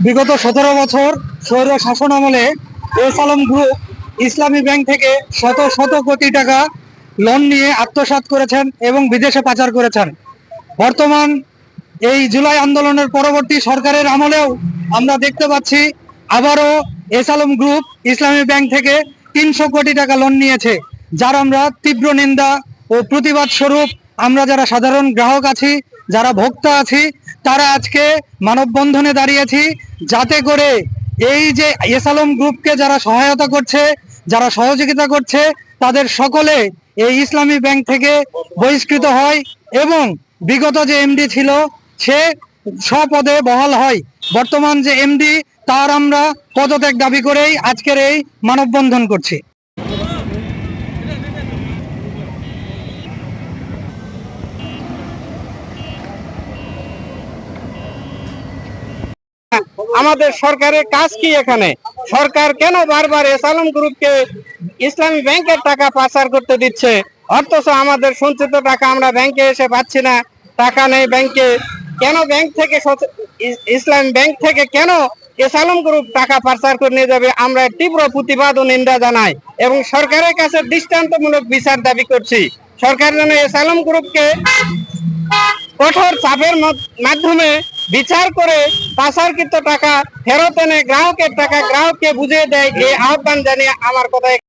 বিগত 17 বছর স্বৈর শাসন আমলে এস আলম গ্রুপ ইসলামী ব্যাংক থেকে শত শত কোটি টাকা লোন নিয়ে আত্মসাৎ করেছেন এবং বিদেশে পাচার করেছেন। বর্তমান এই জুলাই আন্দোলনের পরবর্তী সরকারের আমলেও আমরা দেখতে পাচ্ছি আবারও এস আলম গ্রুপ ইসলামী ব্যাংক থেকে 300 কোটি টাকা লোন নিয়েছে, যার আমরা তীব্র নিন্দা ও প্রতিবাদ স্বরূপ আমরা যারা সাধারণ গ্রাহক আছি, যারা ভোক্তা আছি, তারা আজকে মানববন্ধনে দাঁড়িয়েছি, যাতে করে এই যে এস আলম গ্রুপকে যারা সহায়তা করছে, যারা সহযোগিতা করছে, তাদের সকলে এই ইসলামী ব্যাংক থেকে বহিষ্কৃত হয় এবং বিগত যে এমডি ছিল সে স্বপদে বহাল হয়। বর্তমান যে এমডি তার আমরা পদত্যাগ দাবি করেই আজকের এই মানববন্ধন করছি। আমাদের সরকারের কাজ কি? এখানে সরকার কেন বারবার এস আলম গ্রুপকে ইসলামী ব্যাংকের টাকা পাচার করতে দিচ্ছে, অথচ আমাদের সঞ্চিত টাকা আমরা ব্যাংকে এসে পাচ্ছি না, টাকা নেই ব্যাংকে। কেন ব্যাংক থেকে ইসলামী ব্যাংক থেকে কেন এস আলম গ্রুপ টাকা পাচার করে নিয়ে যাবে? আমরা তীব্র প্রতিবাদ ও নিন্দা জানাই এবং সরকারের কাছে দৃষ্টান্তমূলক বিচার দাবি করছি। সরকার যেন এস আলম গ্রুপকে কঠোর চাপের মাধ্যমে বিচার করে পাচারকৃত টাকা ফেরত এনে গ্রাহকের টাকা গ্রাহককে বুঝিয়ে দেয়, এই আহ্বান জানিয়ে আমার কথা